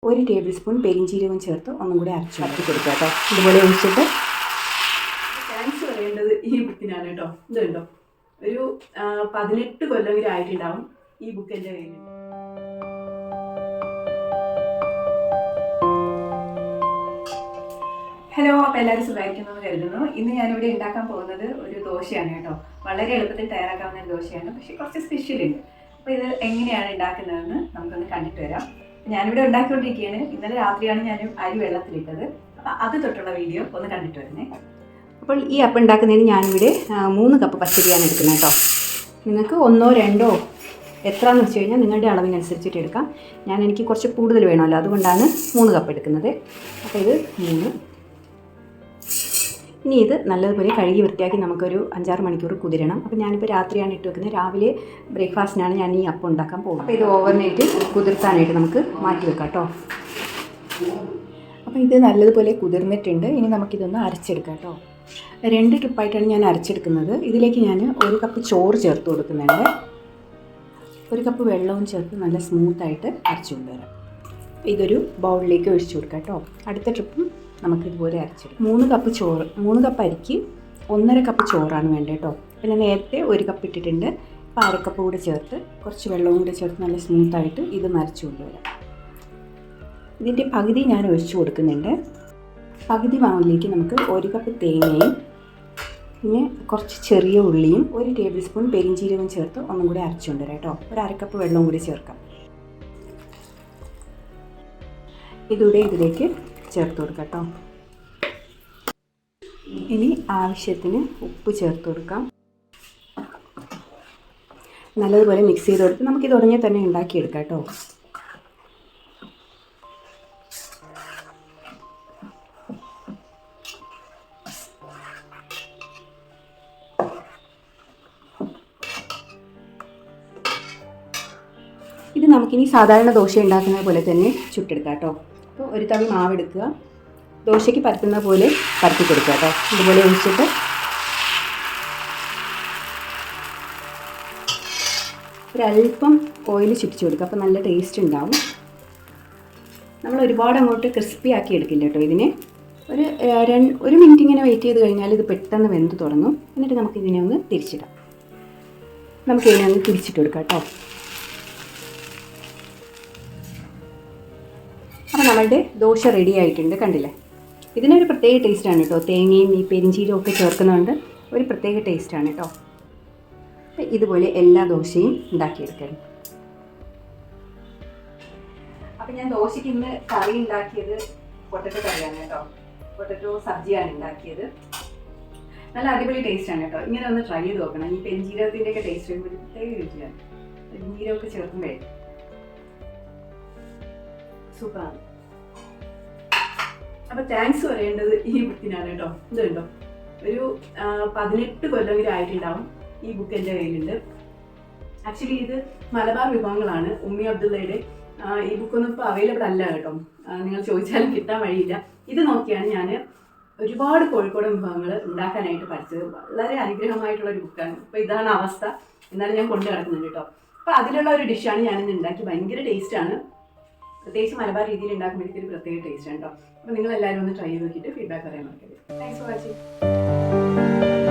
1 table spoon പെരിഞ്ചീരകം ചേർത്ത് ഒന്നും കൂടി അരച്ച് കൊടുക്കുക കേട്ടോ. ഇതുപോലെ ഒഴിച്ചിട്ട് താങ്ക്സ് പറയേണ്ടത് ഈ ബുക്കിനാണ് കേട്ടോ. ഇത് കണ്ടോ, ഒരു 18 കൊല്ലമെങ്കിലും ആയിട്ടുണ്ടാവും ഈ ബുക്ക് എൻ്റെ കയ്യിലുണ്ട്. ഹലോ, അപ്പോൾ എല്ലാവരും സുഖമായിരിക്കുന്നു എന്ന് കരുതുന്നു. ഇന്ന് ഞാനിവിടെ ഉണ്ടാക്കാൻ പോകുന്നത് ഒരു ദോശയാണ് കേട്ടോ. വളരെ എളുപ്പത്തിൽ തയ്യാറാക്കാവുന്ന ഒരു ദോശയാണ്, പക്ഷേ കുറച്ച് സ്പെഷ്യൽ ഉണ്ട്. അപ്പോൾ ഇത് എങ്ങനെയാണ് ഉണ്ടാക്കുന്നതെന്ന് നമുക്കൊന്ന് കണ്ടിട്ട് വരാം. ഞാനിവിടെ ഉണ്ടാക്കിക്കൊണ്ടിരിക്കുകയാണ്. ഇന്നലെ രാത്രിയാണ് ഞാൻ അരി വെള്ളത്തിലിട്ടത്. അപ്പോൾ അത് തൊട്ടുള്ള വീഡിയോ ഒന്ന് കണ്ടിട്ട് വരുന്നേ. അപ്പോൾ ഈ അപ്പം ഉണ്ടാക്കുന്നതിന് ഞാനിവിടെ 3 കപ്പ് പച്ചരിയാണ് എടുക്കുന്നത് കേട്ടോ. നിങ്ങൾക്ക് 1 2 എത്രയാണെന്ന് വെച്ച് കഴിഞ്ഞാൽ നിങ്ങളുടെ അളവിനനുസരിച്ചിട്ട് എടുക്കാം. എനിക്ക് കുറച്ച് കൂടുതൽ വേണമല്ലോ, അതുകൊണ്ടാണ് 3 കപ്പ് എടുക്കുന്നത്. അപ്പോൾ ഇത് 3. ഇനി ഇത് നല്ലതുപോലെ കഴുകി വൃത്തിയാക്കി നമുക്കൊരു 5-6 മണിക്കൂർ കുതിരണം. അപ്പോൾ ഞാനിപ്പോൾ രാത്രിയാണ് ഇട്ട് വെക്കുന്നത്. രാവിലെ ബ്രേക്ക്ഫാസ്റ്റിനാണ് ഞാൻ ഈ അപ്പം ഉണ്ടാക്കാൻ പോകുന്നത്. അപ്പോൾ ഇത് ഓവർനൈറ്റ് കുതിർത്താനായിട്ട് നമുക്ക് മാറ്റി വെക്കാം കേട്ടോ. അപ്പോൾ ഇത് നല്ലതുപോലെ കുതിർന്നിട്ടുണ്ട്. ഇനി നമുക്കിതൊന്ന് അരച്ചെടുക്കാം കേട്ടോ. 2 ട്രിപ്പായിട്ടാണ് ഞാൻ അരച്ചെടുക്കുന്നത്. ഇതിലേക്ക് ഞാൻ 1 കപ്പ് ചോറ് ചേർത്ത് കൊടുക്കുന്നുണ്ട്. 1 കപ്പ് വെള്ളവും ചേർത്ത് നല്ല സ്മൂത്തായിട്ട് അരച്ചു കൊണ്ടുവരാം. ഇതൊരു ബൗളിലേക്ക് ഒഴിച്ചു കൊടുക്കാം കേട്ടോ. അടുത്ത ട്രിപ്പും നമുക്കിതുപോലെ അരച്ചെടുക്കാം. 3 കപ്പ് ചോറ്, 3 കപ്പ് അരിക്ക് 1.5 കപ്പ് ചോറാണ് വേണ്ടത് കേട്ടോ. അപ്പോൾ ഞാൻ നേരത്തെ 1 കപ്പ് ഇട്ടിട്ടുണ്ട്. അപ്പോൾ 1/2 കപ്പ് കൂടെ ചേർത്ത് കുറച്ച് വെള്ളവും കൂടെ ചേർത്ത് നല്ല സ്മൂത്തായിട്ട് ഇത് അരച്ചു കൊണ്ടുവരാം. ഇതിൻ്റെ പകുതി ഞാൻ ഒഴിച്ചു കൊടുക്കുന്നുണ്ട്. പകുതി മാവിലേക്ക് നമുക്ക് 1 കപ്പ് തേങ്ങയും പിന്നെ കുറച്ച് ചെറിയ ഉള്ളിയും 1 ടേബിൾ സ്പൂൺ പെരിഞ്ചീരകം ചേർത്ത് ഒന്നും കൂടി അരച്ചു കൊണ്ടുവരാം കേട്ടോ. 1/2 കപ്പ് വെള്ളവും കൂടി ചേർക്കാം. ഇതൂടെ ഇതിലേക്ക് ചേർത്ത് കൊടുക്കാം കേട്ടോ. ഇനി ആവശ്യത്തിന് ഉപ്പ് ചേർത്ത് കൊടുക്കാം. നല്ലതുപോലെ മിക്സ് ചെയ്ത് കൊടുത്ത് നമുക്കിത് ഉടനെ തന്നെ ഉണ്ടാക്കിയെടുക്കാം കേട്ടോ. ഇത് നമുക്കിനി സാധാരണ ദോശ ഉണ്ടാക്കുന്ന പോലെ തന്നെ ചുട്ടെടുക്കാം കേട്ടോ. അപ്പോൾ ഒരു തവി മാവ് എടുക്കുക, ദോശയ്ക്ക് പരത്തുന്ന പോലെ പരത്തി കൊടുക്കുക കേട്ടോ. ഇതുപോലെ ഒഴിച്ചിട്ട് ഒരല്പം ഓയിൽ ചുറ്റിച്ച് കൊടുക്കുക. അപ്പോൾ നല്ല ടേസ്റ്റ് ഉണ്ടാവും. നമ്മൾ ഒരുപാട് അങ്ങോട്ട് ക്രിസ്പി ആക്കി എടുക്കില്ല കേട്ടോ. ഇതിനെ ഒരു മിനിറ്റ് ഇങ്ങനെ വെയിറ്റ് ചെയ്ത് കഴിഞ്ഞാൽ ഇത് പെട്ടെന്ന് വെന്ത് തുടങ്ങും. എന്നിട്ട് നമുക്കിതിനെ ഒന്ന് തിരിച്ചിടാം. നമുക്കിതിനെ ഒന്ന് തിരിച്ചിട്ട് കൊടുക്കാം കേട്ടോ. അപ്പോൾ നമ്മളുടെ ദോശ റെഡി ആയിട്ടുണ്ട്, കണ്ടില്ലേ. ഇതിനൊരു പ്രത്യേക ടേസ്റ്റാണ് കേട്ടോ. തേങ്ങയും ഈ പെരിഞ്ചീരവും ഒക്കെ ചേർക്കുന്നതുകൊണ്ട് ഒരു പ്രത്യേക ടേസ്റ്റാണ് കേട്ടോ. അപ്പോൾ ഇതുപോലെ എല്ലാ ദോശയും ഉണ്ടാക്കിയെടുക്കണം. അപ്പോൾ ഞാൻ ദോശയ്ക്ക് ഇന്ന് കറി ഉണ്ടാക്കിയത് പൊട്ടറ്റോ കറിയാണ് കേട്ടോ. പൊട്ടറ്റോ സബ്ജിയാണ് ഉണ്ടാക്കിയത്. നല്ല അടിപൊളി ടേസ്റ്റാണ് കേട്ടോ. ഇങ്ങനെ ഒന്ന് ട്രൈ ചെയ്ത് നോക്കണം. ഈ പെരിഞ്ചീരകത്തിൻ്റെ ഒക്കെ ടേസ്റ്റ് വരുമ്പോൾ ഒരു പ്രത്യേക രുചിയാണ്. പെരിഞ്ചീരകമൊക്കെ ചേർക്കുമ്പോഴേ സൂപ്പറാണ്. അപ്പോൾ താങ്ക്സ് പറയേണ്ടത് ഈ ബുക്കിനാണ് കേട്ടോ. ഇത് കണ്ടോ, ഒരു 18 കൊല്ലമെങ്കിലും ആയിട്ടുണ്ടാവും ഈ ബുക്ക് എൻ്റെ കയ്യിലുണ്ട്. ആക്ച്വലി ഇത് മലബാർ വിഭവങ്ങളാണ്. ഉമ്മി അബ്ദുള്ളയുടെ ഈ ബുക്കൊന്നും ഇപ്പോൾ അവൈലബിൾ അല്ല കേട്ടോ. നിങ്ങൾ ചോദിച്ചാലും കിട്ടാൻ വഴിയില്ല. ഇത് നോക്കിയാണ് ഞാൻ ഒരുപാട് കോഴിക്കോടൻ വിഭവങ്ങൾ ഉണ്ടാക്കാനായിട്ട് പഠിച്ചത്. വളരെ അനുഗ്രഹമായിട്ടുള്ളൊരു ബുക്കാണ്. അപ്പോൾ ഇതാണ് അവസ്ഥ. എന്നാലും ഞാൻ കൊണ്ടു നടക്കുന്നുണ്ട് കേട്ടോ. അപ്പോൾ അതിലുള്ള ഒരു ഡിഷാണ് ഞാനിന്ന് ഉണ്ടാക്കി. ഭയങ്കര ടേസ്റ്റാണ്. പ്രത്യേകിച്ച് മലബാർ രീതിയിൽ ഉണ്ടാക്കുമ്പോഴേക്കും ഒരു പ്രത്യേക ടേസ്റ്റ് ആണ് കേട്ടോ. അപ്പോൾ നിങ്ങൾ എല്ലാവരും ഒന്ന് ട്രൈ ചെയ്ത് നോക്കിയിട്ട് ഫീഡ്ബാക്ക് പറയാൻ മറക്കരുത്. Thanks for watching.